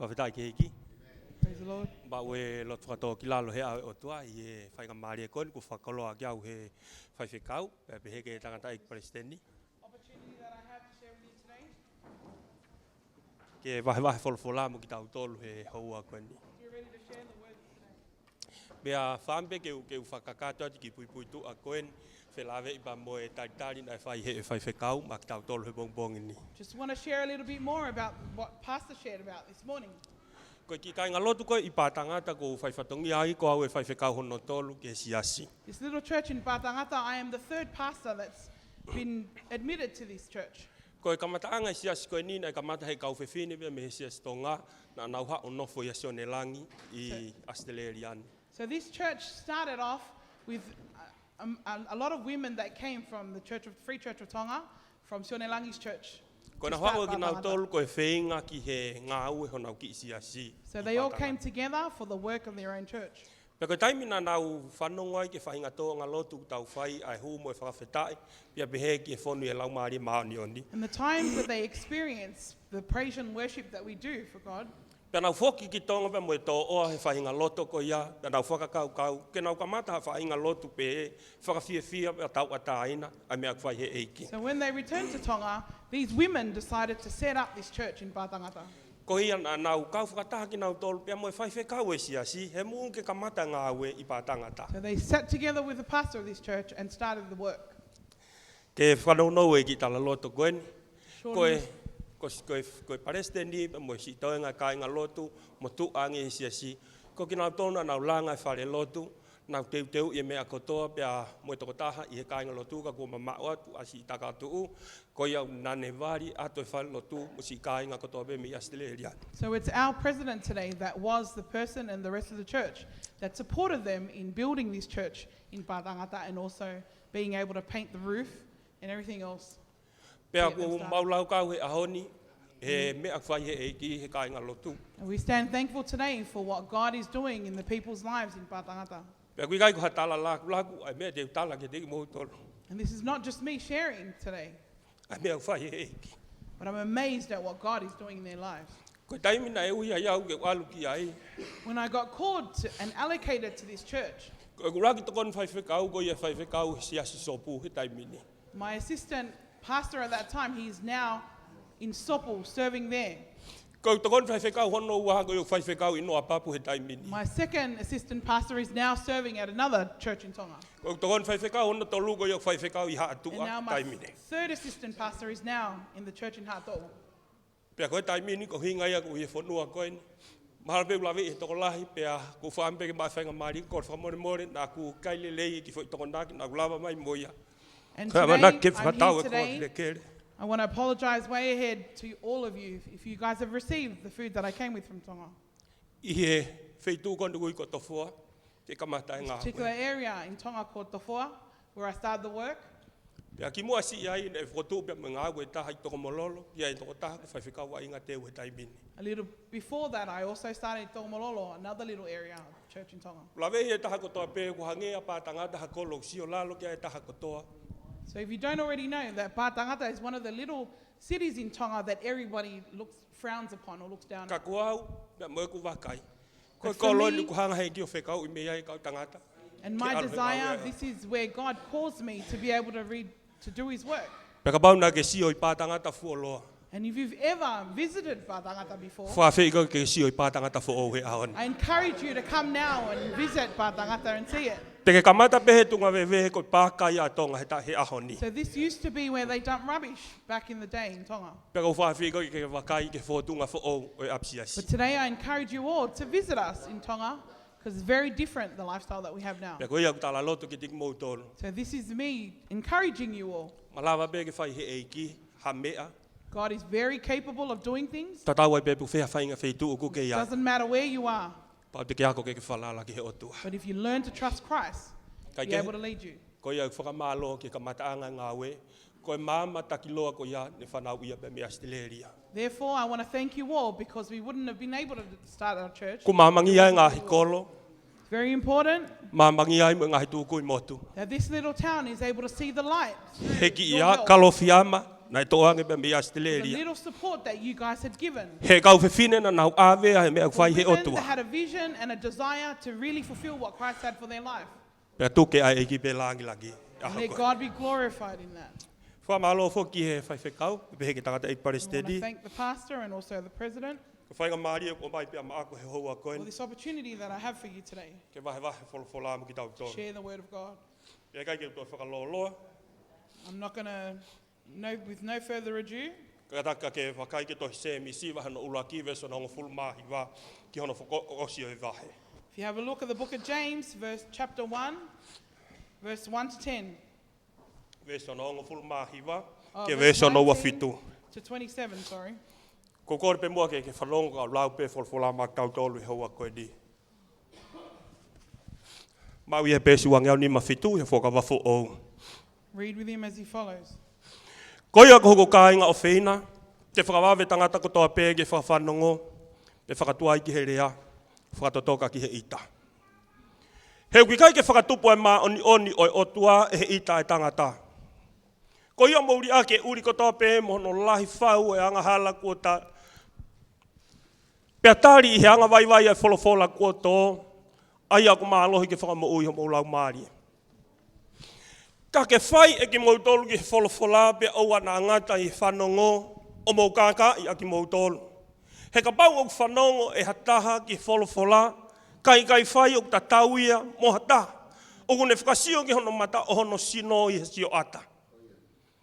Wawhitai ki hiki. Praise the Lord. Ba we lot whakato ki lalo hea o tua i e whainga maari e kon ku whakaloa ki au he whaiwhekau pe heke tangata i Palestini. Opportunity that I have to share with you today. Ke wahe wholofola mo ki tau tolu he houa koni. You're ready to share the word today. Bea whambe ke u whakakato ati ki pui tu a koen whelawe i ba mo e taritari na whai he whaiwhekau ma ki tau tolu he bongbong ni. Just want to share a little bit more about what Pastor shared about this morning. Ko ki kai ngalotu ko i pātangata ko whaiwhatongi ai ko au e whaiwhekau hono tolu ke siasi. This little church in Patangata, I am the third pastor that's been admitted to this church. Ko e kamataanga i siasi ko e nina e kamata hei kau whewhine me he siasi tonga na nauha o nofo i asione langi I Australian. So this church started off with a lot of women that came from the Free Church of Tonga, from Sionelangi's church. Ko na to start hao ki nau Patangata. tolu ko e whenga ki he ngā ue honau ki I siasi. So they all came together for the work of their own church. Pe ko taimina nau whanonga I ke whainga tō ngā lotu tau whai ai hu mo e whakawhetai pia pehe ki e whonu e lau maari maoni oni. And the times that they experience the praise and worship that we do for God, Pea nau whoki ki tonga pe mo e tō oa he whainga loto ko ia, pea nau whakakau ke nau kamata ha whainga lotu pe e whakawhiawhia pea tau ataina ai mea kwhai he eiki. so when they returned to Tonga, these women decided to set up this church in Patangata. Ko ia nau kau whakataha ki nau tolu pea mo e whaiwhekau e siasi, he muun ke kamata ngā ue I pātangata. So they sat together with the pastor of this church and started the work. Ke whanau e ki tala loto koeni, Surely, koe Palestini, mo si toenga kai ngā lotu, mo tu angi e siasi. Ko ki nau tona nau langa e whare lotu, nau teu I mea kotoa, pia mo e toko taha I he kai ngā lotu, ka kua mamau atu, asi I taka atu ko ia nane wari, ato e whare lotu, mo si kai ngā kotoa be me Australia. so it's our president today that was the person and the rest of the church that supported them in building this church in Patangata and also being able to paint the roof and everything else. Pea Get them ko started. maulau kau he ahoni, he mea whai he eiki he kai ngā lotu. And we stand thankful today for what God is doing in the people's lives in Patangata. Pea kui kai ko hatala laku, ai mea te utala ke teki mo tolu. And this is not just me sharing today, Ai mea whai he eiki. but I'm amazed at what God is doing in their lives. Ko taimina e ui ai au ke walu ki ai. When I got called to, and allocated to this church, Ko raki tokon whaiwhekau, ko ia whaiwhekau siasi sopu he taimini. my assistant pastor at that time, he's now in Sopel serving there. Ko tokon whaiwhekau hono ua ko ia whaiwhekau ino apapu he taimini. My second assistant pastor is now serving at another church in Tonga. Ko tokon whaiwhekau hono tolu ko ia whaiwhekau I And haatua now my taimini. third assistant pastor is now in the church in Hato. Pea koe taimini ko hinga ia ko ia whanua koeni. Mahara pe ulawe I toko lahi, pea ko whaampe ke mai whainga maari, ko whamore more, na ku kaile lei ki whai toko naki, na kulawa mai moia. And Koe today, wana ke I'm whakatau here e ko today. le kere. I want to apologize way ahead to all of you if you guys have received the food that I came with from Tonga. I he whaitu kondo kui ko tofua, ke kamata e ngā Particular koe. area in Tonga called Tofoa, where I started the work. Pea ki mua si ai, ne whotu pia me ngā koe taha I toko mololo, pia I toko taha ko whaiwhekau wa inga te ue taimini. A little before that, I also started Tongomololo, another little area of church in Tonga. Ulawe e taha kotoa pe ko hangea pātangata ha kolo sio lalo kia e taha kotoa. So if you don't already know that Patangata is one of the little cities in Tonga that everybody frowns upon or looks down Ka at. kuau, pia moe ku wakai. Koe But for kolo me- ni ku hanga hei ki o whekau I mea I kau tangata. And Ke my arohe desire, ngā this is where God calls me to be able to do His work. Pea ka bauna ke sio I pātangata fuoloa. And if you've ever visited Patangata before, Whawhi ko ke sio I pātangata fuo he ahoni. I encourage you to come now and visit Patangata and see it. Te ke kamata pehe tunga vewe ko pākai a tonga he ahoni. So this used to be where they dump rubbish back in the day in Tonga. Pea ka whawhi ko ke wakai ke whotunga fuo o e apsiasi. But today I encourage you all to visit us in Tonga because it's very different, the lifestyle that we have now. Pea ko ia kutala loto ki tiki mou tolu. So this is me encouraging you all. Malawa pe ke whai he eiki, ha mea. God is very capable of doing things. Tatau ai pe pu whea whainga wheitu o kuke ia. Doesn't matter where you are, Pau te ke ako ke whalala ki he otua. but if you learn to trust Christ, Kai He'll be able to lead you. Ko ia whakamalo ki ka mataanga ngā we. Ko e māma takiloa ko ia ne whanau ia pe me Australia. Therefore, I want to thank you all because we wouldn't have been able to start our church. Ko māmangi ai ngā hikolo, It's very important māmangi ai mo ngā hitu kui motu. that this little town is able to see the light. Heki Your ia help. kalofiama Nai toange pe me the Australia. little support that you guys had given. He kau whiwhine na nau awe he mea For whai he women otua. that had a vision and a desire to really fulfill what Christ had for their life. Pea tuke ai eki pe langi lagi. And may God be glorified in that. Wha malo foki he whai whekau, pe heke tangata i I want to parestedi. thank the pastor and also the president Ko whainga maari e o mai pia maako he hoa for koen. this opportunity that I have for you today. Ke wahe wholofola mo ki tau tō. Share the word of God. Pea kai ke tō whakaloloa. I'm not going to, with no further ado, Ka taka ke whakai ke tō se mi si waha no ula ki veso na ngofulu mahi wa ki hono whakosio e wahe. if you have a look at the book of James, chapter 1, verse 1 to 10, Veso na ngofulu mahi wa Oh, ke verse veso no wa 19 fitu. to 27, sorry. Ko kore pe mua ke whalonga au lau pe wholofola ma tau tōlu i hoa koe di. Mau i he pēsi wangi au ni ma fitu he whakawafo ou. Read with him as he follows. Koia ko hoko kāinga o whina, te whakawawe tangata ko toa pē ke whawhanongo, pe whakatua ki he rea, whakatotoka ki he ita. He kui kai ke whakatupu e mā oni o otua e he ita e tangata. Koia mauri ake uri ko toa pē mohono lahi whau e anga hala kua ta. Pea tāri i he anga waiwai e wholofola kua tō, ai ako mā alohi ke whakamo ui ho maulau mārie. Ka ke whai e ki mautolu ki he wholofola pe au ana ngata i whanongo o mau kāka i a ki mautolu. He ka pau o whanongo e hataha ki wholofola, kai whai o ta tauia mo hata. O kune whakasio ki hono mata o hono sino i he sio ata.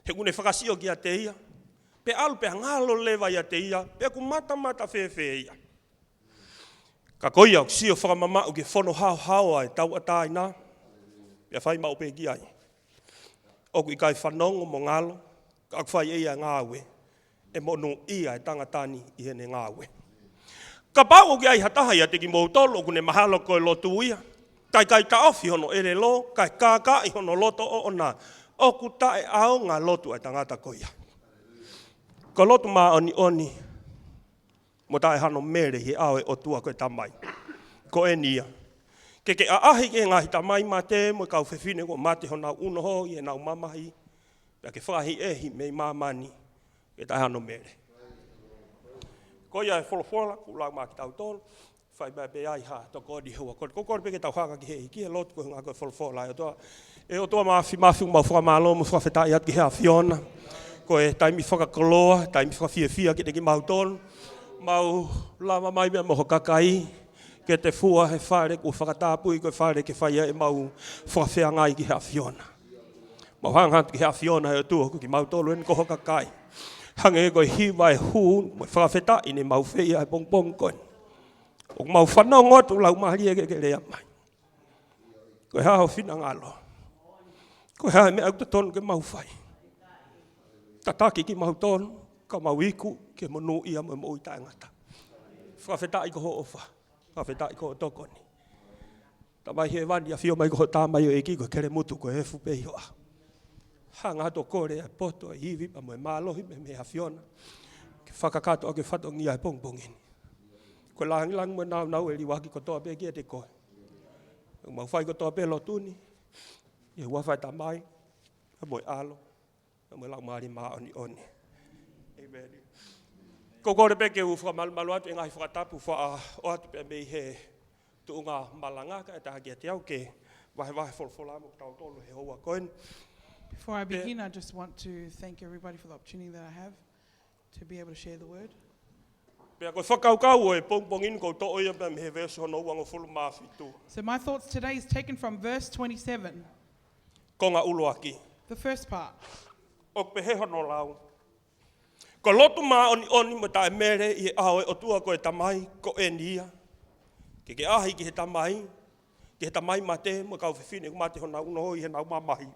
He kune whakasio ki a te ia. Pe alu pe ngalo lewa i a te ia, pe ku mata whewhe ia. Ka koia o sio whakamama o ki whono hao ai tau atai nā. Pe whai mau pe ki ai. O kui kai whanongo mo ngalo, ka whai ia ngāwe, e monu ia e tangatani i hene ngāwe. Ka pāo ki ai hataha ia te ki mautolo, o kune mahalo koe lotu ia. Kai ta ofi hono ere lo, kai kāka i hono loto o ona, o ku tae ao ngā lotu ai tangata koia. Ko lotu mā oni, mo tae hano mere he ao e o tua koe tamai. Ko e nia. Ke aahi ke ngahi tamai mā te, mo kau whewhine ko mate ho nau unoho i e nau mamahi, pia ke whahi ehi mei māmani, ke tae hano mere. Ko ia e wholofola, ku lau mā ki tau tōnu, whai mai pe ai ha, tō kōdi hua. Ko kōri pe ke tau haka ki hei, ki e lotu ko ngā koe wholofola. E o toa mafi mau whakamalo, mo whawhetai at ki hea Fiona. Ko e taimi whakakoloa, taimi whakawhiawhia ki te ki mau tōnu. Mau lama mai mea moho kakai, ke te fua he whare ku whakatāpui koe whare ke whaia e mau whawhea ngai ki hea Fiona. Mau hanghantu ki hea Fiona he o tua ku ki mau tōlu en koho kakai. Hange e koe hiwa e hū, mo whakawhetai ne mau whea e pongpong koe. O mau whanau ngotu lau mahari e ke rea mai. Koe hao whina ngalo. Koe hao mea auta tonu ke mau whai. Tataki ki mau tonu, ka mau iku ke monu ia mo mo i taengata. Whakawhetai ko ho ofa. Whawhetai ko ho tokoni. Tamai he wani a whio mai ko ho tāmai o eki ko kere mutu ko e fupei hoa. Hanga hato kore e poto e hivi pa mo e mālohi me me ha Fiona. Ke whakakato o ke whatongia e pongpongini. Ko langi mo nau e liwaki ko toa pe kia te koe. Mau whai ko toa pe lotuni. I hua whai tamai. A mo e alo. A mo e lau maari maa oni. Amen. Ko kore pe ke u whakamalu atu e ngahi whakatapu o atu pe mei he tuunga malangaka e taha kia te au ke wahe wholofola mo tau tolu he hoa koen. Before I begin, I just want to thank everybody for the opportunity that I have to be able to share the word. Pea koe whakaukau e pongpongin ko to oia pe me he verso no wango fulu maafitu. So my thoughts today is taken from verse 27, Ko ngā ulo aki. the first part. O pe he hono lau. Ko lotu mā oni mo tae mere i ao e o tua ko e tamai ko e nia. Ke ahi ki he tamai ma te mo kau whiwhine ko mate hona unoho i he nau mamahi.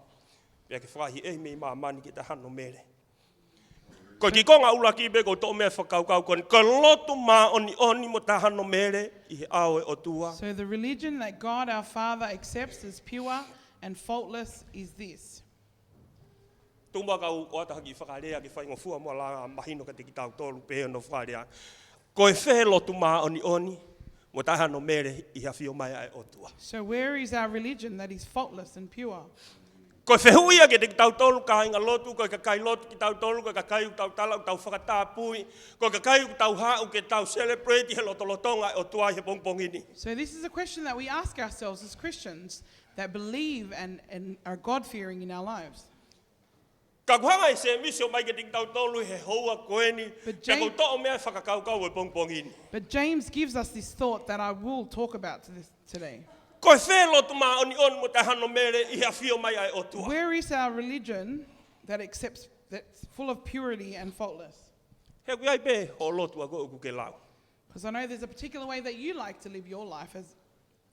Pea ke whahi e mei mamani ki te hano mere. Ko ki konga ula ki be ko tō mea whakaukau kon. Ko lotu mā oni mo ta hano mere i he ao e o tua. So the religion that God our Father accepts as pure and faultless is this. Tumba kau o atahaki whakarea ki whaingo fua mua la mahino ka te ki tau tōlu pehe no whakarea. Ko e whe lotu mā oni mo ta hano mere i ha whio mai ai o tua. So where is our religion that is faultless and pure? Ko whehuia ke te tau tolu ka inga lotu, ko ka kai lotu ki tau tolu, ko ka kai tau tala, tau whakatapui, ko ka kai tau hau ke tau celebrate he lotolotonga o tuai he pongpongini. So this is a question that we ask ourselves as Christians that believe and are God-fearing in our lives. Ka kuhanga I se misi o mai ke te tau tolu he hoa koeni, But pe ko James- to o mea whakakaukau e pongpongini. But James gives us this thought that I will talk about today. Ko e whe lotu maa oni on mo te hano mere I hea whio mai ai o tua. Where is our religion that's full of purity and faultless? He kui ai pe o lotu a ko ke lau. Because I know there's a particular way that you like to live your life,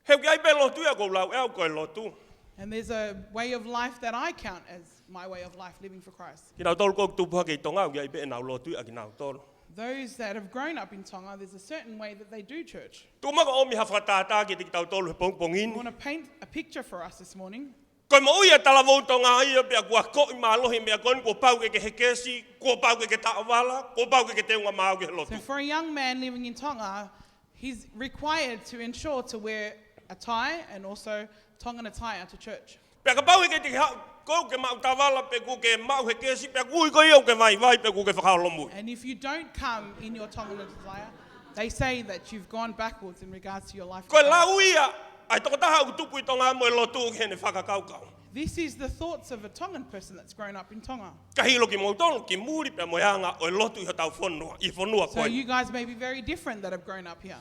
He kui ai pe lotu a ko lau e ko e lotu. and there's a way of life that I count as my way of life, living for Christ. Ki nau tolu ko tupuha ke I tonga kui ai pe nau lotu a ki nau tolu. Those that have grown up in Tonga, there's a certain way that they do church. Tumaka o mi hawhatata ki te tau tolu he I pongpongini. want to paint a picture for us this morning. Koe mo uia tala vau tonga ia pia kua koi malohi mea koni kua pau ke he kesi, kua pau ke taawala, kua pau ke te unga mau ke he lotu. So for a young man living in Tonga, he's required to ensure to wear a tie and also Tongan attire to church. Pia ka pau ke te ko ke mau taawala pe ku ke mau he kesi, pia kui ko iau ke vai pe ku ke whakaolomui. And if you don't come in your Tongan attire, they say that you've gone backwards in regards to your life. Koe la uia, ai toko taha u tupu I tonga mo e lotu ke ne whakakaukau. This is the thoughts of a Tongan person that's grown up in Tonga. Ka hilo ki mau tonu ki muri pia mo yanga o e lotu I tau whonua, I whonua So koe. you guys may be very different that have grown up here.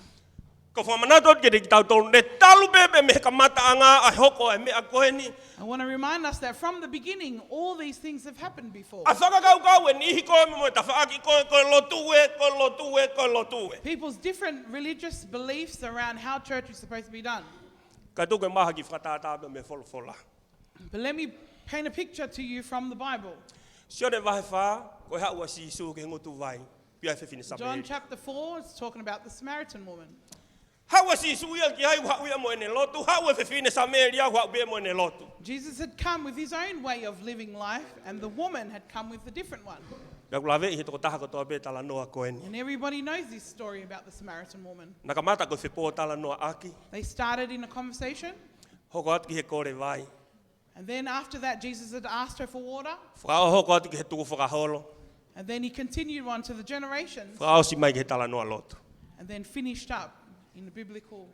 Ko whamanatot ke te tau tonu, ne talu pepe me ka mata anga ai hoko ai mea koe ni. I want to remind us that from the beginning, all these things have happened before. A whakakaukau e nihi koe mo e ta whaaki koe lotu e, koe lotu e, koe lotu e. People's different religious beliefs around how church is supposed to be done. Ka tuke maha ki whakatata me wholofola. But let me paint a picture to you from the Bible. Sio ne vahe wha, koe haua si isu ke ngutu vai, pia whiwhine John Samari. chapter 4 is talking about the Samaritan woman. Haua si isu ia ki hai wha uia mo e ne lotu, haua whiwhine Samari a wha ube mo e ne lotu. Jesus had come with his own way of living life, and the woman had come with a different one. Ka kula vei he toko taha ko toa pe tala noa koe ni. And everybody knows this story about the Samaritan woman. Naka mata koe whipo tala noa aki, They started in a conversation, hoko atu ki he kore vai. and then after that, Jesus had asked her for water, Whakao hoko atu ki he tuku whakaholo, and then he continued on to the generations, whakao si mai ki he tala noa lotu. and then finished up in the biblical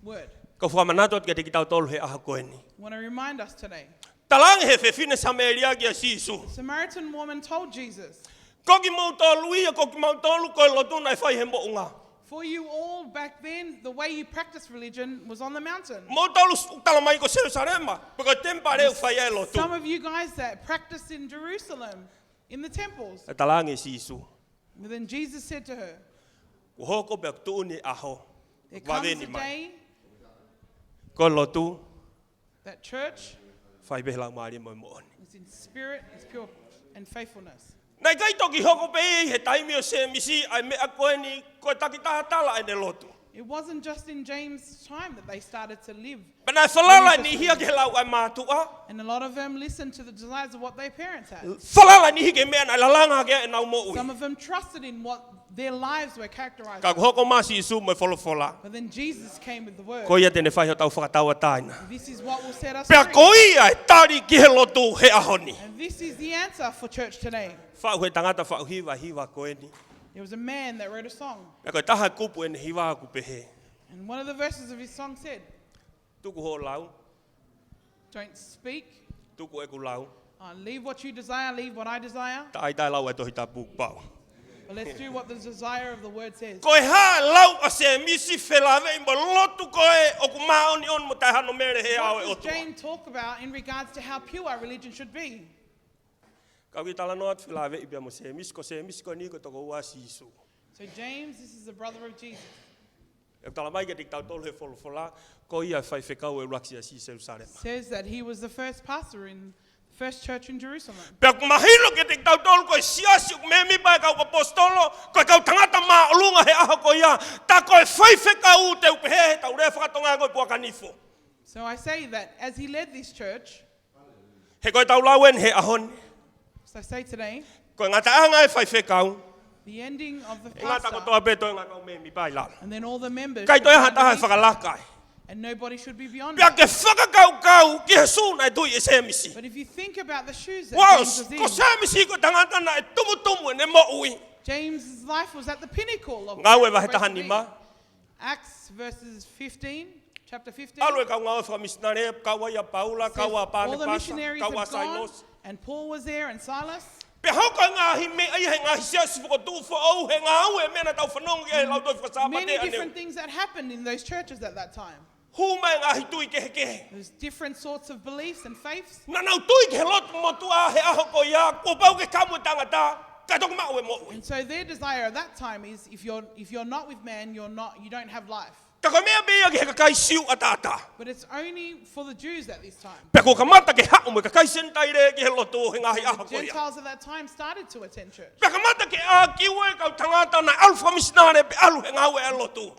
word. Ko whamanatot ke te ki tau tolu he aha koe ni. I want to remind us today. Talang he whiwhine Samari a ki a si isu. The Samaritan woman told Jesus, Koki mau tolu ia, koki mau tolu koe lotu nai whai he mo unga. for you all back then, the way you practiced religion was on the mountain. Mau tolu tala mai ko Jerusalema, peko tempa reu whai e lotu. Some of you guys that practiced in Jerusalem, in the temples. E talang e si isu. But then Jesus said to her, Ko hoko pe tuuni aho. there comes a Waveni mai. day Ko lotu, that church whai behla maari mo mo oni. is in spirit, is pure, and faithfulness. Nei kai toki hoko pe i he taimi o se misi ai mea koe ni koe taki taha tala ai ne lotu. It wasn't just in James' time that they started to live. Pena e whalala ni hia ke lau ai mātua. And a lot of them listened to the desires of what their parents had. Whalala ni hi ke mea nai lalanga ke e nau mo ui. Some of them trusted in what their lives were characterized Ka by. hoko masi isu mo e wholofola. But then Jesus came with the word. Ko ia tene whai ho tau whakataua taina. This is what will set us Pea free. ko ia e tari ki he lotu he ahoni. And this is the answer for church today. Whau he tangata whau hiwa koe ni. There was a man that wrote a song. Pea koe taha kupu e ne hiwa aku pehe. And one of the verses of his song said, Tuku ho lau, don't speak, tuku e ku lau. leave what you desire, leave what I desire. Ta ai tai lau e tohi ta puk pau. But let's do what the desire of the word says. Koe ha lau a se misi whelave mo lotu koe o ku maoni on mo tai hano mere he au e What does otua. James talk about in regards to how pure our religion should be? Kau ki tala noa tu whelave i pia mo se misi ko ni ko toko ua si isu. So James, this is the brother of Jesus. E tala mai ke tik tau tolu he wholofola, ko ia whai whekau e ruaksi a si Jerusalema. Says that he was the first pastor in the first church in Jerusalem. Pea ku mahilo ke tik tau tolu koe siasi ku me mi pai kau apostolo, koe kau tangata maa olunga he aho ko ia, ta koe whai whekau te upehe he tau rea whakatonga koe pua kanifo. So I say that as he led this church, He koe tau lauen he ahon, so I say today, koe ngata anga e whai whekau, the ending of the e ngata ko pastor, toa pe toi ngata o me mi pai la. and then all the members, Kai toi should aha taha e underneath, whakalakai. and nobody should be beyond Pia it. ke whakakau ki he sūna e tui e se misi. But if you think about the shoes that Was, James ko was se in, misi ko tangata na e tumu e ne mo ui. James's life was at the pinnacle of Ngau e where wahe he was to tahani be. ma. Acts verses 15, chapter 15. Alu e kau ngau e whakamisnare, kaua ia Paula, says, kaua all Pane the Pasa, missionaries kaua had gone, Sinos. and Paul was there and Silas. Pe hauka ngahi me ai he ngahi siasi whakatu whaau he ngau e mena tau whanongi e lau toi whakasapa Many te aneu. different things that happened in those churches at that time. Hu mai ngahi tui ke he ke. There's different sorts of beliefs and faiths. Na nau tui ke lotu motu a he aho ko ia, ko pau ke kamu tangata, ka toku mau e mo ui. And so their desire at that time is if you're not with man, you don't have life. Ka ka mea mea ke he kakai siu atata. But it's only for the Jews at this time. Pe ko ka mata ke hau me kakai sentai re ke he lotu he ngahi aho The ko ia. Gentiles at that time started to attend church. Pe ka mata ke a kiwe kau tangata na alfa misnare pe alu he ngau e lotu.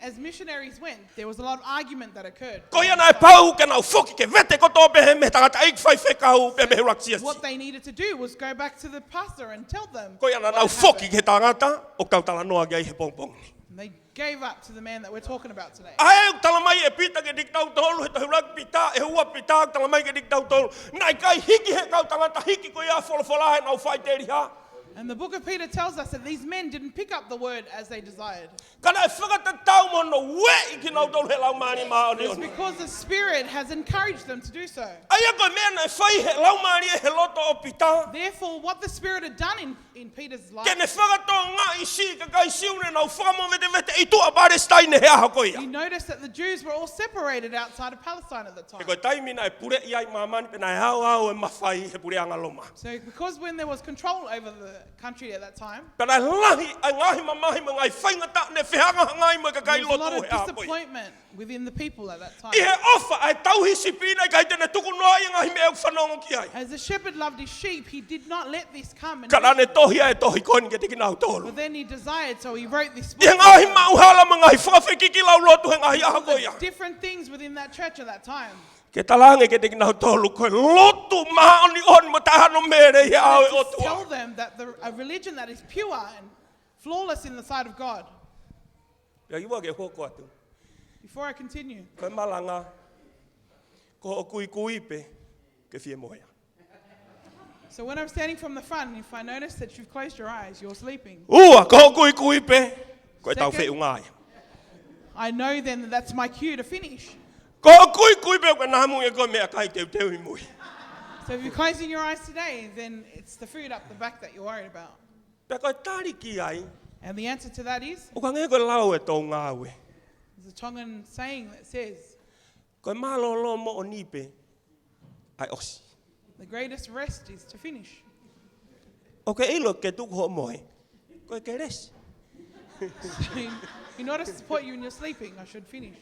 As missionaries went, there was a lot of argument that occurred. Ko ia na e pau ke nau foki ke vete ko tō pe he me tangata eik whai whekau pe me he raksiasi. What they needed to do was go back to the pastor and tell them. Ko ia na what nau had foki happened. ke tangata o kau tala noa gai he pongpong ni. And they gave up to the man that we're talking about today. Ai tala mai e pita ke dik tau tolu he tahurak pita e hua pita tala mai ke dik tau tolu. Nai kai hiki he kau tangata hiki ko ia wholofola he nau whai teri ha. And the book of Peter tells us that these men didn't pick up the word as they desired. Kana e whakata tau mono we iki nau tolu he lau mani maa ni It's onu. because the Spirit has encouraged them to do so. Ai ko mea na e whai he lau mani e he loto o pita. Therefore, what the Spirit had done in Peter's life, Ke ne whakato ngā i si ka kai siune nau whakamo vete vete i tua Palestine he aho ko ia. you notice that the Jews were all separated outside of Palestine at the E time. koe taimina e pure iai mamani pe nai hau hau e mawhai he pure anga loma. So, because when there was control over the country at that time, Pe nai lahi ai ngahi mamahi ma ngai whaingata ne whehanga ngai mo ka kai there was a lot lotu of he aho ko ia. disappointment within the people at that time. I he ofa ai tauhisi pina i kai tene tuku noa i ngahi me e whanongo ki ai. As the shepherd loved his sheep, he did not let this come. And Ka ne tohi ai tohi koni ke tiki nau tolu. but then he desired, so he wrote this I he book. ngahi mauhala ma ngai whawhikiki lau lotu he ngahi aho ko ia. Different things within that church at that time. Ke talange ke tiki nau tolu koe lotu maha oni on mo tahano mere i au e Just tell otua. them that a religion that is pure and flawless in the sight of God. Ia iwa ke hoko atu. Before I continue, Koe malanga ko o kui kui pe ke fie moia. so when I'm standing from the front, if I notice that you've closed your eyes, you're sleeping, Ua ko o kui kui pe koe tau Second. whi ungai. I know then that that's my cue to finish. Ko o kui kui pe koe namu e koe mea kai teu teu i mui. So if you're closing your eyes today, then it's the food up the back that you're worried about. Pe koe tariki ai, And the answer to that is, o ka nge koe lau e tō ngāwe. there's a Tongan saying that says, Koe malolo mo o nipe ai osi. the greatest rest is to finish. O ke ilo ke tuku ho moe, koe ke resi. In order to support you in your sleeping, I should finish.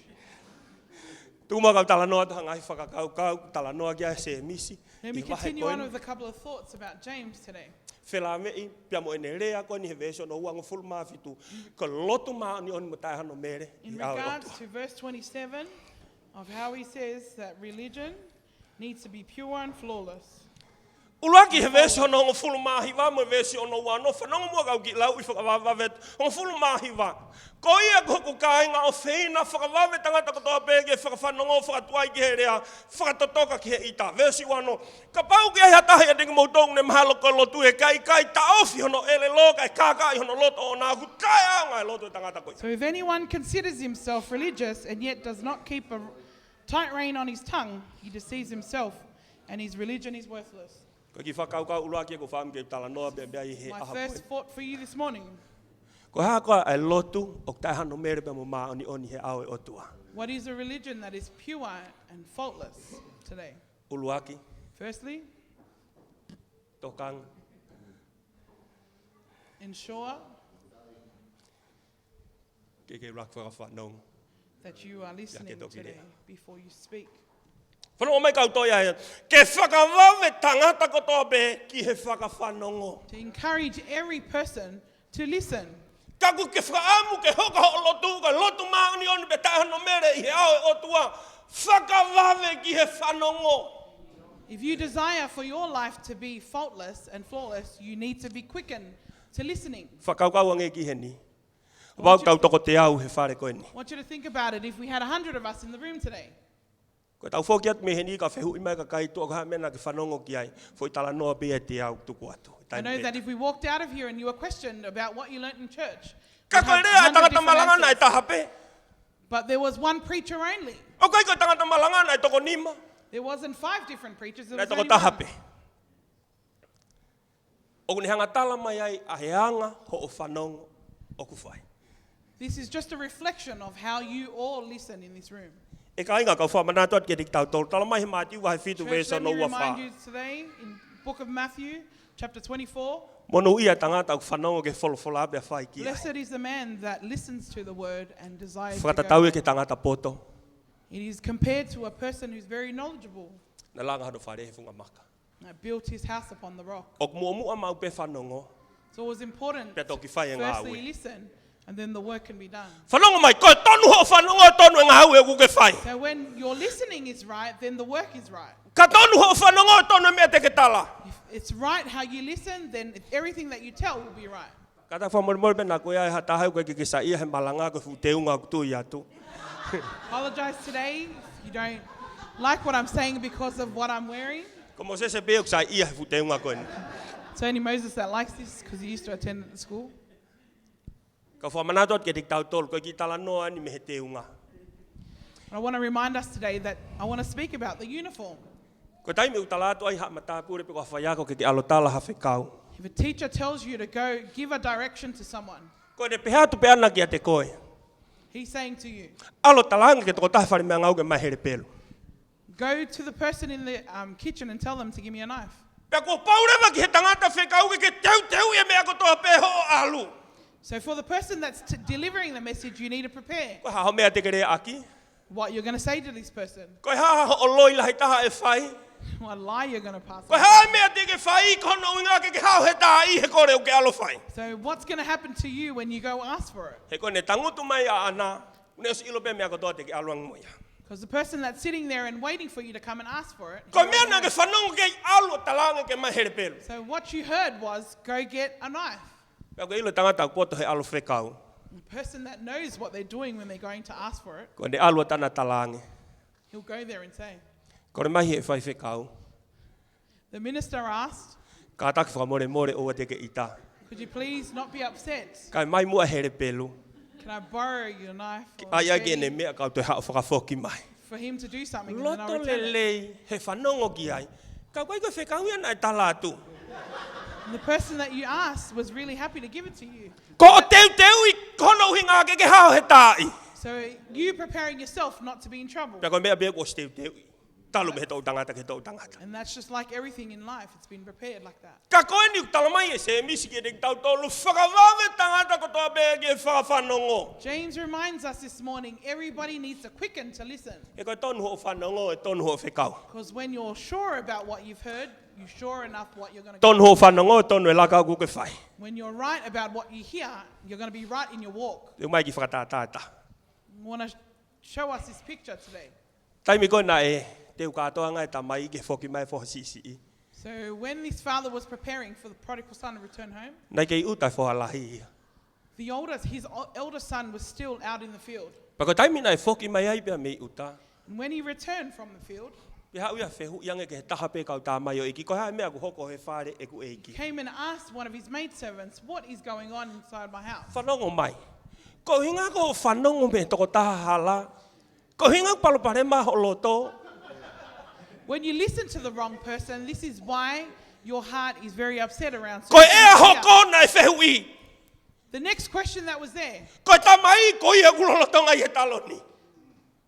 Tuma kau tala noa taha ngai whakakau kau, tala noa kia se misi. Let me I wahe continue koe on ni. with a couple of thoughts about James today. Whela mei, pia mo ene rea koe ni he vesio no uango fulu mawhitu. Ko lotu maa ni oni mo tai hano mere. In I au e regards otua. to verse 27 of how he says that religion needs to be pure and flawless. Ulaki he vesio no fulu mahiwa, mo vesio no wano, whanongo mua kau ki lau i whakawawavet, o fulu mahiwa. Ko ia koku kāinga o whina, whakawawe tangata katoa pēke, whakawhanongo, whakatuai ki he rea, whakatotoka ki he ita. Vesi wano, ka pau ki hea tahi atinga mautong ne mahalo ko lotu e kai ta ofi hono ele loka e kākai hono loto o nā ku kai anga e lotu e tangata koe. So if anyone considers himself religious and yet does not keep a tight rein on his tongue, he deceives himself and his religion is worthless. Ko ki whakaukau ulaki e ko whaam ke tala noa pe bea i he My aha first koe. thought for you this morning, Ko hea koa e lotu o tai hano mere pe mo maa oni oni he au e otua. what is a religion that is pure and faultless today? Uluaki, Firstly, tokang, ensure ke rak whakawhanong. that you are listening toki today rea. before you speak. Whanongo mai kau toia hea. Ke whakawawe tangata kotoa pe ki he whakawhanongo. To encourage every person to listen. Kaku ke whaamu ke hoka ho lotu, ka lotu maa oni oni pe tai hano mere i he au e otua. Whakawawe ki he whanongo. If you desire for your life to be faultless and flawless, you need to be quickened to listening. Whakaukau ange ki he ni. Wau tau toko te au he whare koe ni. I want you to think about it if we had 100 of us in the room today. Ko tau whoki atu me he ni ka whehu i mai ka kai tua ka mena ki whanongo ki ai. Fo i tala noa bea te au tuku atu. I know that if we walked out of here and you were questioned about what you learnt in church, Ka we'd koe have rea 100 tangata different malanga na e answers. tahape. But there was one preacher only. O kai ko tangata malanga na e toko nima. There wasn't 5 different preachers. There Na was toko only one. tahape. O ni hanga tala mai ai a heanga ho o whanongo o ku whai. This is just a reflection of how you all listen in this room. E ka inga ka wha manatu at ke dik tau tolu. Tala mai he mātiu wa he whitu Church, vesa let no me ua remind wha. you today in book of Matthew, chapter 24, Mono ia tangata ku whanongo ke wholo abe a whai ki ai. blessed is the man that listens to the word and desires to Whakatatau go. e ke tangata poto. It is compared to a person who's very knowledgeable, Na langa hano whare he whunga maka. that built his house upon the rock. O mua mau pe whanongo. So it was important, Pea toki whai e ngā firstly, aue. listen, and then the work can be done. Whanongo mai, koe tonu ho whanongo tonu e ngā aue ku ke whai. So when your listening is right, then the work is right. Ka tonu ho whanongo tonu e mea te ke tala. If it's right how you listen, then everything that you tell will be right. Ka ta whamormor pe nā koe ai hata hau koe ke sa ia he malanga koe fu teunga ku tui atu. Apologize today if you don't like what I'm saying because of what I'm wearing. Ko mo se peo sa ia he fu teunga koe ni. It's only Moses that likes this because he used to attend at the school. Ka whamanatu at ke dik tau tolu koe ki tala noa ni me he teunga. I want to remind us today that I want to speak about the uniform. Ko taimi utala atu ai ha mata pure pe ko whaiako ke ke alotala ha whekau. If a teacher tells you to go give a direction to someone, Ko ne peha tu pe ana ki a te koe. he's saying to you, Alotalanga ke toko tahi whare mea ngau ke mai here pelu. go to the person in the kitchen and tell them to give me a knife. Pea ko paurewa ki he tangata whekau ke teu e mea ko toa pe ho alu. So for the person that's delivering the message, you need to prepare Ko ha mea te kere aki. what you're going to say to this person, Ko ha o loi lahi taha e whai. what lie you're going to pass Ko on. ha mea te ke whai kono inga ke hao he taha I he kore o ke alo whai. So what's going to happen to you when you go ask for it? He ko ne tangutu mai a ana. Ne os ilo pe mea ko toa te ke aluang moia. Because the person that's sitting there and waiting for you to come and ask for it. Ko mea na ke whanongo ke alu talanga ke mai here pelu. So what you heard was, go get a knife. Pea ko ilo tangata koto he alu whekau. The person that knows what they're doing when they're going to ask for it, Ko ne alu tana talange. he'll go there and say. Ko ne mahi e whai whekau. The minister asked, Ka taki whamore o te ke ita. could you please not be upset? Kai mai mua here pelu. Can I borrow your knife or Ai ai ready ne mea kau te hao whakawhoki mai. for him to do something and then I'll Loto return it? lelei, he whanongo ki ai. Ka koe koe whekau ia nai tala atu. And the person that you asked was really happy to give it to you. Ko o teu I kono hinga ke hao he tai. So you preparing yourself not to be in trouble. Pea koe mea bea ko teu I. Talu me he tau tangata ke tau tangata. And that's just like everything in life. It's been prepared like that. Ka koe ni tala mai e se misi ke dik tau tolu whakawawe tangata ko toa bea ke whanongo. James reminds us this morning, everybody needs to quicken to listen. E koe tonu ho whanongo e tonu ho whekau. Because when you're sure about what you've heard, you're sure enough what you're going to Tonu ho whanongo e tonu e lakau ku ke whai. When you're right about what you hear, you're going to be right in your walk. Te mai ki whakatātāta. I want to show us this picture today. Taimi koe na e teu katoa ngai ta mai ke whoki mai whohasisi. So when this father was preparing for the prodigal son to return home, Nei kei utai whohalahi ia. his eldest son was still out in the field. Pako taimi na e whoki mai ai pia me uta. And when he returned from the field, Pe hau ia whehu iange ke he taha pe kau tā mai o iki. Ko hae mea ku hoko he whare e ku eiki. came and asked one of his maidservants, what is going on inside my house? Whanongo mai. Ko hinga ko whanongo me toko taha hala. Ko hinga palopare maho loto. When you listen to the wrong person, this is why your heart is very upset around Ko certain ea things here. hoko na e whehu I. The next question that was there, Ko ta mai ko ia kulolotonga I he taloni.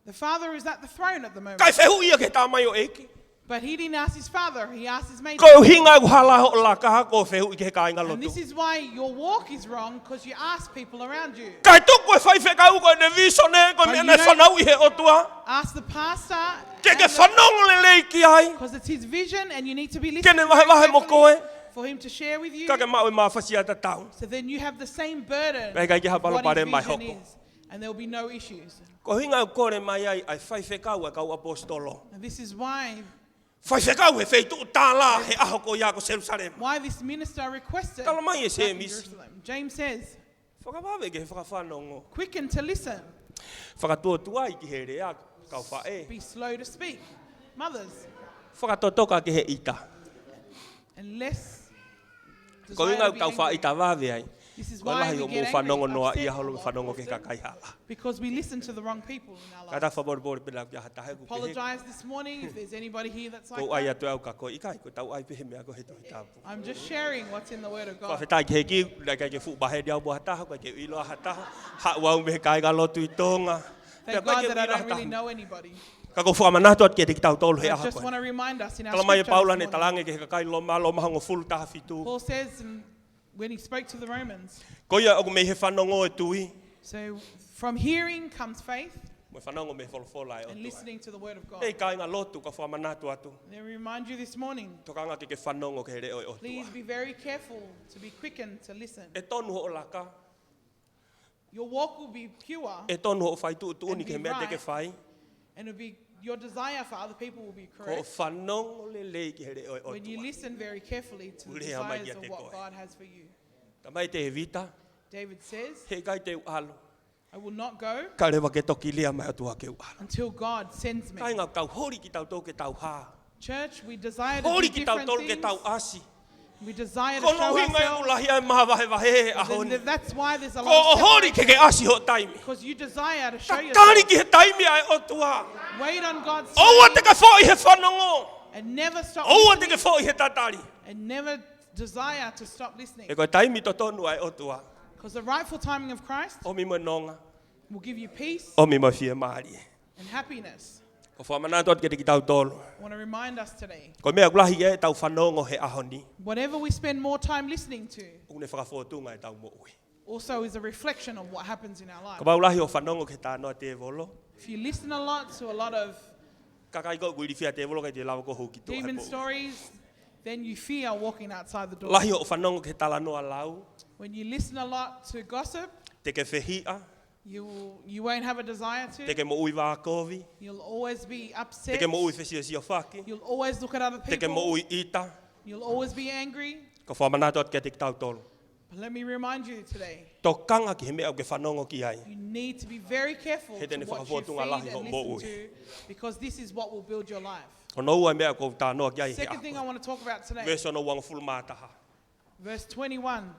the father is at the throne at the moment. Kai whehu ia ke tā mai o eiki. But he didn't ask his father, he asked his mate. Ko hinga ku hala ho la kaha ko whehu I ke he kāinga And lotu. this is why your walk is wrong, because you ask people around you. Kai tuku e whai whekau ko ne visone ko But mea you nei don't- whanau I he otua. Ask the pastor, Ke ke whanongo lelei ki ai. because it's his vision and you need to be Ke listening ne wahe mo carefully koe. for him to share with you. Ka ke mau e mawhasia ta tau. So then you have the same burden Pei kai ki hapalo of what pare his mai vision hoko. is. And there will be no issues. Ko hinga u kore mai ai ai whai whekau e kau apostolo. And this is why Whai whekau e wheitu tāla he aho ko ia ko Jerusalem. this minister requested Tala mai e se back in misi. Jerusalem. James says, Whakawawe ke whakawhanongo. Quicken to listen. Whakatuatua I ki he rea kau whae. Be slow to speak. Mothers, Whakatotoka ki he ita. and less Ko desire inga to be kau wha angry. ita wawe ai. This is Ko why lahi we o mo get whanongo angry, noa upset ia a holo lot whanongo ke often, kakai hala. because we listen to the wrong people in our Kata lives. whabori pila kia hatahe ku ke he. Apologize this morning if there's anybody here that's like Ko ai that. atu au kako ikai ko tau ai pehe mea ko he tohi tapu. I'm just sharing what's in the Word of Ko God. whetai ke ki la kai ke fu bahe dia bo hataha ko ke ilo hataha. Ha wau me kai ga lotu i tonga. Thank God that I don't really know anybody. Ka ko whamanatu at ke te kitau tolu he I aha just koe. want to remind us in our Kalamai e scripture Paula this ne morning. talange ke kakai lo mahango fulu taha fitu. Paul says when he spoke to the Romans, Ko ia o me he whanongo e tui. so from hearing comes faith Me whanongo me wholofola e o and tua. listening to the Word of God. Ei kai ngā lotu ka whamanatu atu. Let me remind you this morning, Tokanga ke whanongo ke reo e o tua. please be very careful to be quickened to listen. E tonu ho o laka. Your walk will be pure E tonu ho o whai tu And ni be ke mea te ke right. whai. and it'll be your desire for other people will be Ko correct whanongo le lei ke reo e o when you tua. listen very carefully to the Ure hama desires ia of te what koe. God has for you. Tamai te he vita. David says, He kai te ualo. I will not go Ka rewa ke toki lia mai atua ke ualo. until God sends me. Kai ngā tau hori ki tau tau ke tau hā. Church, we desire to Hori do ki tau different tolu ke things. tau asi. We desire to Ko show no hinga e ourselves. ulahi ai maha wahe wahe a honi. Then that's why there's a Ko lot o of hori ke ke asi ho taimi. because you desire to show Ka kari yourself. ki he taimi ai o tua. Wait on God's Oua te timing ka whoi he whanongo. and never stop Oua te listening ke whoi he tatari. and never desire to stop listening. E koe taimi to tonu ai o tua. Because the rightful timing of Christ O mi mo nonga. will give you peace O mi mo fie maari. and happiness. Ko whamanatu at ke te ki tau tolu. I want to remind us today, Ko mea kulahi e tau whanongo he ahoni. whatever we spend more time listening to Une whakawhotunga e tau mo ui. also is a reflection of what happens in our life. Ka maulahi o whanongo ke tānoa te volo. If you listen a lot to a lot of Kakai ko kuiri fia te volo kai te lawa ko hou ki tō demon hai po. stories, then you fear walking outside the door. Lahi o whanongo ke talanoa lau. When you listen a lot to gossip, Te ke whehia. you won't have a desire Te to. ke mo ui wākovi. You'll always be Te upset. ke mo ui whesia sio whaki. You'll always look at other Te ke mo people. ui ita. You'll always be angry. Ka whamanatu at ke te ki tau tolu. But let me remind you today, Tō kanga ki he mea o ke whanongo ki ai. you need to be very careful He to tēne what you whakapotunga feed lahi ho and mo listen ui. to, because this is what will build your life. Ko no ua mea ko tānoa ki ai he Second thing I ako. want to talk about today, Veso no wang fulu mātaha. verse 21.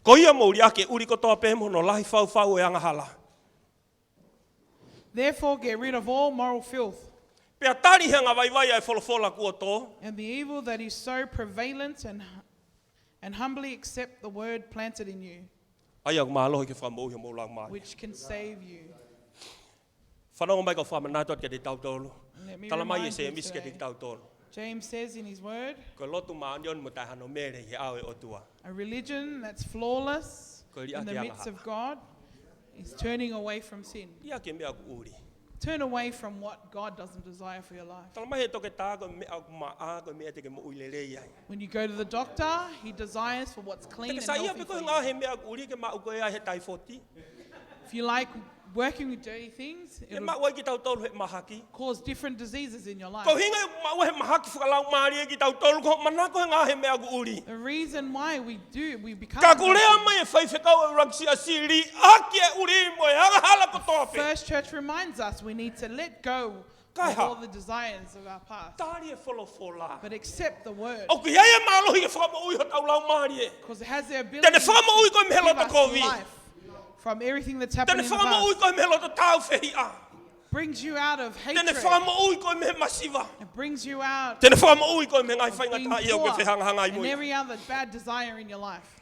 Ko ia mo uri ake uri ko toa pēmo no lahi whau whau e angahala. Therefore, get rid of all moral filth Pea tari hanga vai vai ai wholofola kua tō. and the evil that is so prevalent, and humbly accept the word planted in you, Ai au mālohi ke whamouhi mo lang mai. which can save you. Whanongo mai ka whamanatu at ke te tau tolu. Let me Tala mai e remind se you e misi ke te today, tau tolu. James says in his word, Ko lotu maanion mo tai hano mere he awe o tua. a religion that's flawless Ko ri in the ake midst alaha. of God is turning away from sin. Ia ke mea ku uri. Turn away from what God doesn't desire for your life. Tala mai he toke tā ko mea ku maa ko mea te ke mo uilere iai. When you go to the doctor, he desires for what's clean Te and ke sa ia healthy pe ko for ngā you. he mea ku uri ke maa uko ea he tai foti. If you like working with dirty things, He it'll maa wai ki tau tolu he mahaki. cause different diseases in your life. Ko hinga maa wai he mahaki whakalau maari e ki tau tolu ko manako he ngā he mea ku uri. The reason why we become Ka kulea addicted- mai e whai whekau e raksi a siri. Aki e uri mo e hanga ko tope. First Church reminds us we need to let go Kai of ha. all the desires of our past, Tari e wholofola. but accept the word, O ki hei e mālohi ke whamaui ho tau lau maari e. because it has the ability Tene whamaui ko to me helo give to us kovi. life from everything that's Tene happened in the whamaui past. ko me helo to tau whehia. Brings you out of Tene hatred. whamaui ko me masiva. It brings you out Tene whamaui ko me ngai of whainga being tā ia o poor ke whehanga i and mui. every other bad desire in your life.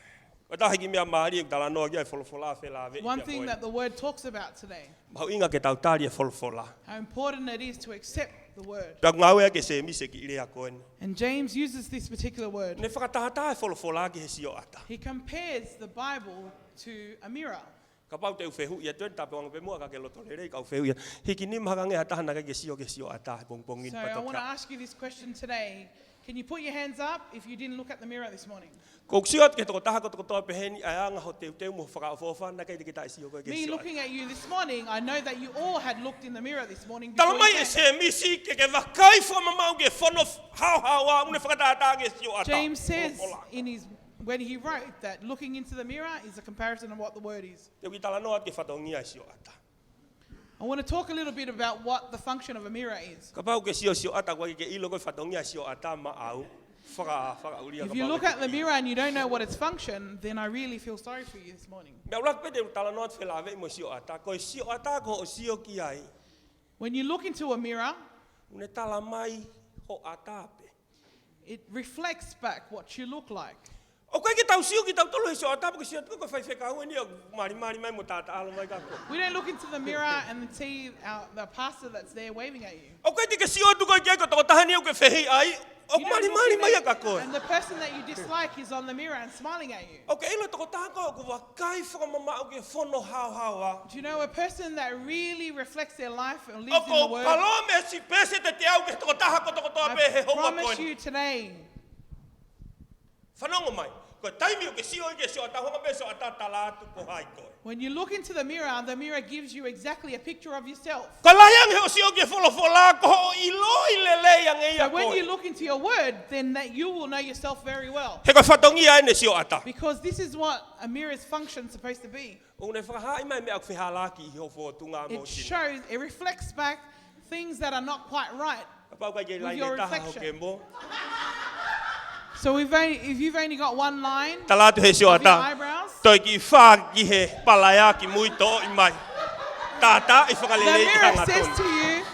O tahi ki mea maari e tala noa ki ai wholofola whela ve. One thing that the word talks about today, Mau inga ke tau tari e wholofola. how important it is to accept the word. Pea ngau ea ke se mise ki ire a koen. And James uses this particular word. Ne whakatahata e wholofola ki he sio ata. He compares the Bible to a mirror. Ka pau te uwhehu ia tuen tape wanga pe mua ka ke loto lerei ka uwhehu ia. Hiki ni maha nge hatahana ke sio ata. Pongpongin So I want to patoka. ask you this question today. Can you put your hands up if you didn't look at the mirror this morning? Ko siot ke toko taha ko toko toa peheni ai anga ho teu mo whakaofofa na kei te kita sio ko ke Me sio. looking at you this morning, I know that you all had looked in the mirror this morning. Tala before mai you e came. se misi ke wakai fo mamau ke fono hau hawa une whakatahata ke sio ata. James says Wholofola. in his when he wrote that looking into the mirror is a comparison of what the word is. Te wi tala noa ke whatongia sio ata. I want to talk a little bit about what the function of a mirror is. Ka pau ke sio ata kwa ke ilo ko whatongia sio ata ma au. Whaka uria If ka you pau look ke at the mirror and you don't know what its function, then I really feel sorry for you this morning. Me ulak pe te tala noa te whelave mo sio ata. Ko sio ata ko o sio ki ai. When you look into a mirror, Une tala mai ho ata pe. it reflects back what you look like. O koe ki tau sio ki tau tolo he sio ata ko sio ko whai wheka au ni o mari mai mo tata alo mai ka ko. We don't look into the mirror and see the pastor that's there waving at you. O koe ti ke sio tu ko ke ko to tahani o ke whehi ai. O You don't mari look in mai there ka ko. and the person that you dislike is on the mirror and smiling at you. O ke ilo to ko taha ko ko wa kai whakamama o ke whono hao. Do you know a person that really reflects their life and O lives in the ko Word? palome si pese te te au ke to ko taha ko to toa pe he I hoa promise koe. you today, Whanongo mai. Ko taimi o ke sio i ke sio ata honga me sio ata tala atu ko hai koe. when you look into the mirror gives you exactly a picture of yourself. Ko layang he o sio ke wholofola ko ho ilo i lele yang e So ia when you koe. look into your Word, then that you will know yourself very well. He ko whatongi ai ne sio ata. Because this is what a mirror's function is supposed to be. O ne whakahai mai me au whihala ki i ho whotunga mo It sino. shows, it reflects back things that are not quite right. Ka pau kai ke lai your ne taha ho reflection. ke mo. So if you've only got one line Tala atu he sio of your ata. eyebrows, Toi ki wha ki he palaya ki muito i mai. Tata i the whakalele i mirror hanga says tonu. to you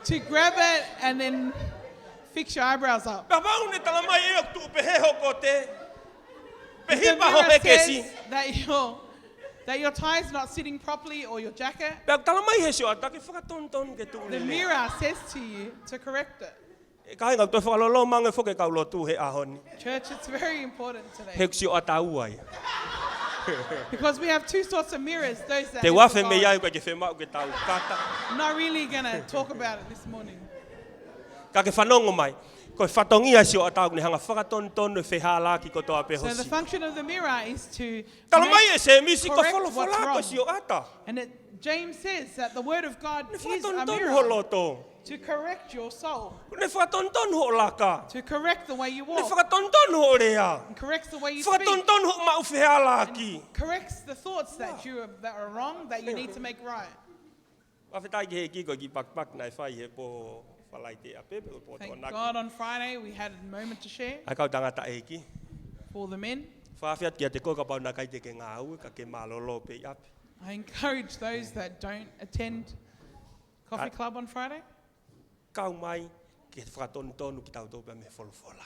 to grab it and then fix your eyebrows up. Ka pau ne tala mai e o tu pe he ho ko te. Pe The hipa ho mirror he ke si. says that your tie is not sitting properly or your jacket. Pe tala mai he sio ata ke whakatonton ke tu The lele. mirror says to you to correct it. E kai ngau toi whakalolo mange whoke kaulo tu he ahoni. Church, it's very important today. He sio ata uai. Because we have two sorts of mirrors. Those that Te live for wafe me God. iai koe ke whemau ke tau kata. I'm not really going to talk about it this morning. Ka ke whanongo mai. Koe whatongia sio ata ne hanga whakatontonu whehala ki ko toa pe So the hosi. function of the mirror is to Tala make- mai e se misi ko correct wholo what's whala ko wrong. sio ata. and James says that the word of God Ne is a whatontonu mirror holoto. to correct your soul, Ne whatontonu ho laka. to correct the way you Ne walk, whakatontonu ho rea. and corrects the way you speak, Whakatontonu ho mau whehala ki. corrects the thoughts that are wrong that you need to make right. Whawhetai ki he ki ko ki pak nai whai he po whalai te ape pe po Thank tōnaki. God on Friday we had a moment to share Ai kau tangata e ki. for the men. Whawhiat ki a te koka pau na kai te ke ngā au ka ke malolo pe i ape. I encourage those that don't attend Coffee Club on Friday. Kau mai ke whakatontonu ki tau tō pe me wholofola.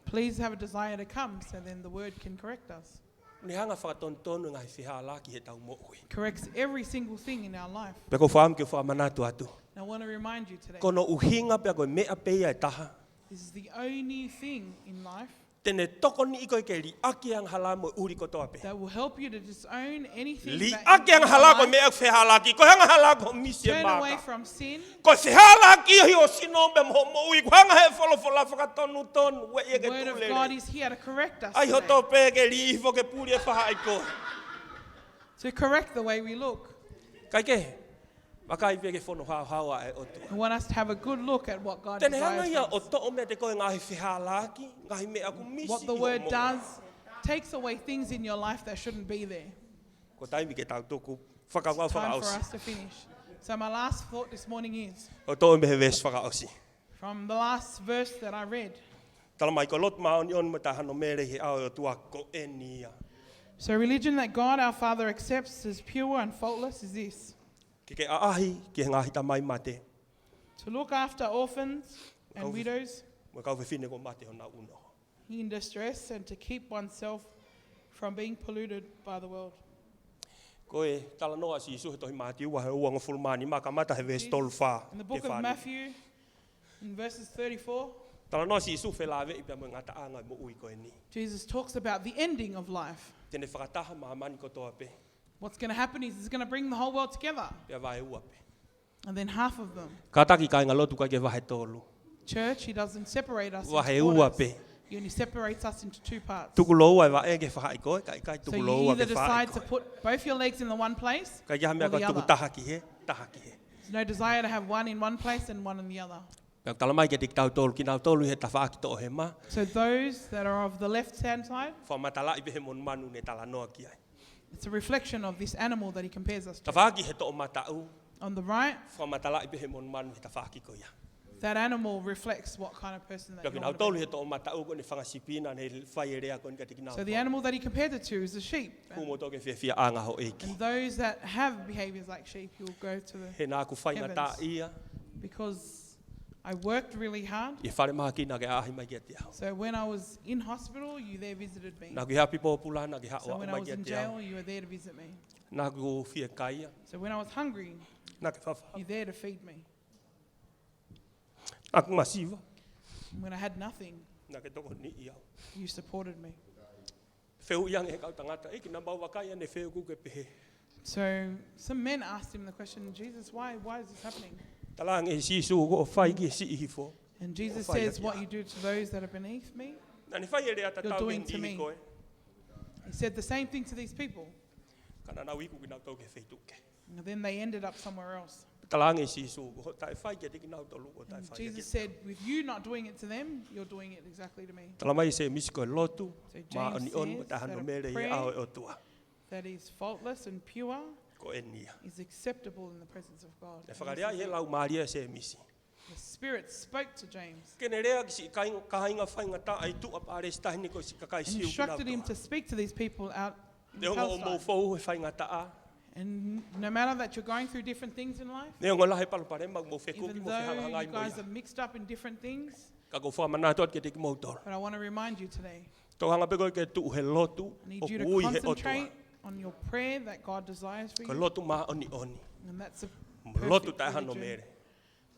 Please have a desire to come so then the word can correct us. Ne hanga whakatontonu ngai whihala ki he tau mo'ui. Corrects every single thing in our life. Pe ko whaam ke whaamanatu atu. And I want to remind you today, Kono uhinga pe koe mea pe ia e taha. this is the only thing in life Tene toko ni ikoe ke li aki ang hala mo uri ko toa pe. that will help you to disown anything Li that aki ang in your hala ko life. mea whihala ki. Ko hanga hala ko misi e Turn away maka. from sin. Ko whihala ki hi o sino me mo ui. Ko hanga he wholofola whakatonu tonu. We ie The ke word of God tūlele. is here to correct us Ai ho today, tō pe ke li ifo ke puri e whaha i koe. to correct the way we look. Kai ke, wakai pe ke whono haua e otu. I want us to have a good look at what God Tene hanga desires ia from o us. to'o mea te koe ngahi whihala ki. Ngahi mea ku misi What the i ho word mo. does takes away things in your life that shouldn't be there. Ko taimi ke tau tuku. Whakawau Time for whakaosi. us to finish. So my last thought this morning is O to'o me he ves whakaosi. from the last verse that I read. Tala mai ko lot maoni on mo tahano mere he ao o tua ko e nia. So religion that God our Father accepts as pure and faultless is this: Ke ke aahi ki he ngahi ta mai mate. to look after orphans and widows Mo kau whine ko mate hona uno. in distress and to keep oneself from being polluted by the world. Ko e tala noa si isu he tohi mati ua he ua ngofulmani ma ka mata he ves tolu wha. In the book of Matthew, in verses 34, Tala noa si isu whelawe i pia mo ngata anga mo ui ko e ni. Jesus talks about the ending of life. Tene whakataha mahamani ko toa pe. What's going to happen is it's going to bring the whole world together, Pia wae ua pe. and then half of them. Ka taki kai ngalotu kai ke wahe tolu. Church, he doesn't separate us Wahe into ua quarters. pe. He only separates us into two parts. Tuku loa e wae ke whahai koe. Kai kai So tuku you loa either ke whahai decide to koe. put both your legs in the one place, Kai jaha mea or ka the tuku other. taha ki he. Taha ki he. There's no desire to have one in one place and one in the other. Pea tala mai ke te tau tolu ki nau tolu he ta whaaki to he ma. So those that are of the left-hand side, Whamatala i behe mon manu ne tala noa ki ai. it's a reflection of this animal that he compares us Ta to. whaaki he to o matau. On the right, Whamatala i behe mon manu he ta whaaki ko ia. that animal reflects what kind of person that Pea you ki are. nau tolu he to o matau ko ni whangasipina ne whai e rea ko ni ka tiki nau. So the animal that he compared it to is the sheep. Kumo toke whia anga ho eiki. And those that have behaviors like sheep, you'll go to the, He nā ku whainga tā ia. because I worked really hard. I whare maha ki nā ke ahi mai ki te au. So when I was in hospital, you there visited me. Nā ku hapi pōpula, nā ku So hao when I mai was ki in te au. jail, you were there to visit me. Nā ku whia kaia, So when I was hungry, nā ke whawha. you're there to feed me. Nā ku masiva, When I had nothing, nā ke toko ni i au. you supported me. Wheu iang he kau tangata, eki nā mau wakai ane wheu ku ke pehe. So some men asked him the question, Jesus, why is this happening? Talang e sisu ko o whai ki si ihi fo. And Jesus Oh, fine, says, what yeah. you do to those that are beneath me. Nā ni whai e rea ta You're tau doing ki to ihi me. koe. He said the same thing to these people. Kana nā wiku ki nā tau ke wheituke. And then they ended up somewhere else. Talang e sisu ko, tai whai ki tiki nau tolu ko tai And whai Jesus ki. said, with you not doing it to them, you're doing it exactly to me. Talamai se misi koe lotu, So ma James oni on says ta hano that a mere i prayer ao e o tua. that is faultless and pure Ko e nia. is acceptable in the presence of God. E And whakarea this i is he lau maria se misi. the Spirit spoke to James Kene rea ki si kainga whainga ta ai tu apare stahini ko si kakai and siu ki nau instructed him toa. to speak to these people out in Ne ongo o mou Palestine. fou he whainga ta a. And no matter that you're going through different things in life, Ne ongo lahe palapare mag mou wheku ki even mo though whihanga you ngai mo guys ia. are mixed up in different things, Ka ko whamana tot ke tiki mou tol. but I want to remind you today, Tō hanga peko ke tu he lotu I need o you to kui he otua. concentrate on your prayer that God desires for Ko you. lotu ma oni oni. And that's a Lotu perfect tai hano religion mere.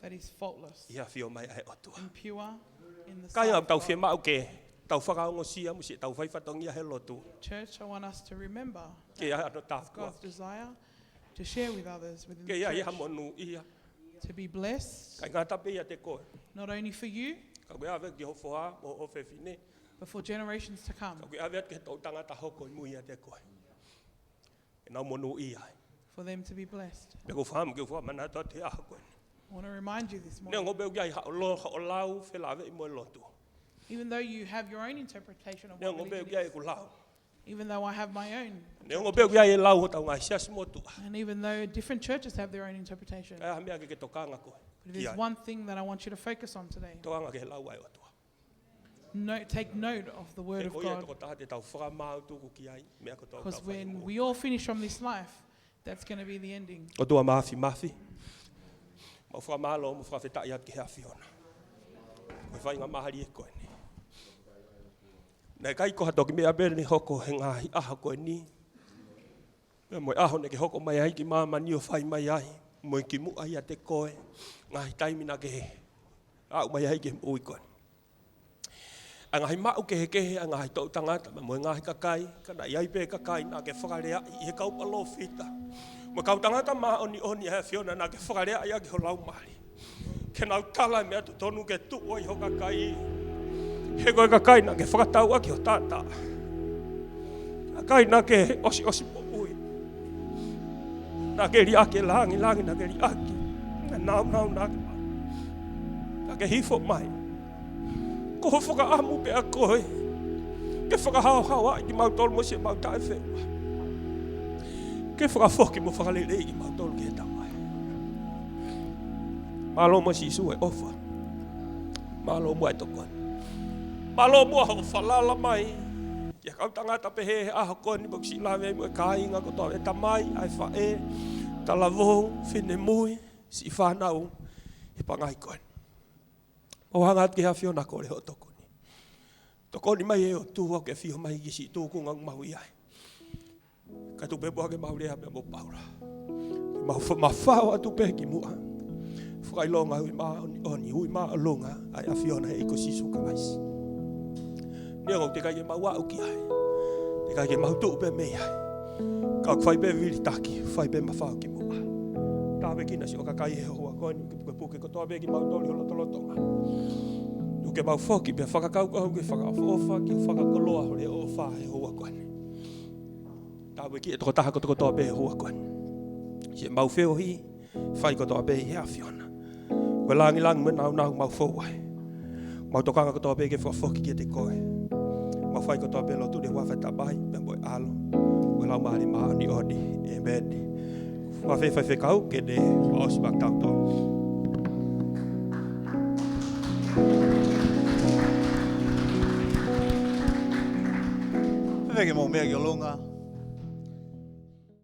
that is faultless Ia whio mai he otua. and pure in the Kai sight au of tau God. whia mau ke tau whakaongo sia musi tau whaifatongia he lotu. Church, I want us to remember Ke ia ano tā it's kua. God's desire to share with others within Ke the ia iha church, monu ia. to be blessed, Kai ngata pe ia te koe. not only for you, Ka koe ave ki hofoa mo o whewhine. but for generations to come, Ka koe ave ke tau tangata hoko i mui ia te koe. E nau monu ia. for them to be blessed. Me ko whamu ke wha mana tot te aha koe. I want to remind you this Ne morning, ngo beu kia i ha o lau whelave i moe lotu. even though you have your own interpretation of Ne what ngo beu religion kia i is, ku lau. even though I have my own, Ne ngo beu kia i lau ho tau ngai sias motu. and even though different churches have their own interpretation. Kai ha mea ke tokanga koe. But there's one thing that I want you to focus on today. Tokanga ke he lau ai otua. Take note of the Word E of ko ia God, toko taha te tau whakamau tuku ki ai. Mea ko tau because tau whai when mo. we all finish from this life, that's going to be the ending. O tua mafi mafi. Mau whamalo mo whawhetai atu ki hea whiona. Koe whainga mahari e koe ni. Nei kai ko hatoki mea bere ni hoko he ngahi aha koe ni. Mea moe aho ne ke hoko mai ai ki mama ni o whai mai ai. Moe ki mu ai a te koe. Ngahi taimina ke he. Au mai ai ke ui koe. A ngahi mau ke he kehe, a ngahi tau tangata, ma moe ngahi kakai, kana iai pe kakai, nā ke whakarea i he kau palo whita. Mo kau tangata ma oni oni he whiona, nā ke whakarea i ake ho lau mari. Ke nau tala mea tu tonu ke tu oi ho kakai. He koe kakai nā ke whakatau ake ho tātā. Kakai nā ke osi osi po ui. Nā ke ri ake langi langi, nā ke ri ake. Nā nau nau nā ke hifo mai. Ko ho whaka amu pe a koe. Ke whaka hao hao ai ki mau tolu mo se mau tae whenua. Ke whaka whoki mo whakalelei ki mau tolu ki he tau ai. Malo mo si isu e ofa. Malo mo e toko. Malo mo ho whalala mai. Kia kau tangata pe he aho koe ni boksi lawe mo e kāinga ko tau e tamai, ai whae, talavou, whine mui, si whanau, e pangai koe. O hanga ke ha whiona ko le ho toko ni. Toko ni mai e o tūho ke whio mai ki si tūku ngang mau i ai. Ka tu pe boha ke mau rea me mo paura. Ke mau mawhao atu pe ki mua. Whakai longa hui maa oni hui maa longa ai a whiona he iko sisu ka maisi. Nia ngau te kai ke mau au ki ai. Te kai ke mau tuu pe mei ai. Ka whai pe viri taki, whai pe mawhao ki mua. Tāwe kina si o kakai he hoa koe ni ke puke ko toa be ki mau toli holo tolotonga. Nu ke mau whoki pe whakakau ko ke whakaofa ki whakakoloa hore o wha he hoa koe ni. Tāwe ki e toko taha ko toko toa be he hoa koe ni. Si e mau wheo hi, whai ko toa be he a whiona. Koe langi me nau mau fōwai. Mau tokanga katoa pe ke whafoki ki te koe. Mau whai katoa pe lotu de wawhai tabai, me boi alo. Koe lau mahari maani odi, amen. Whawhai kau ke de waosi bak tautoa. Wheweke mō mea ki o longa.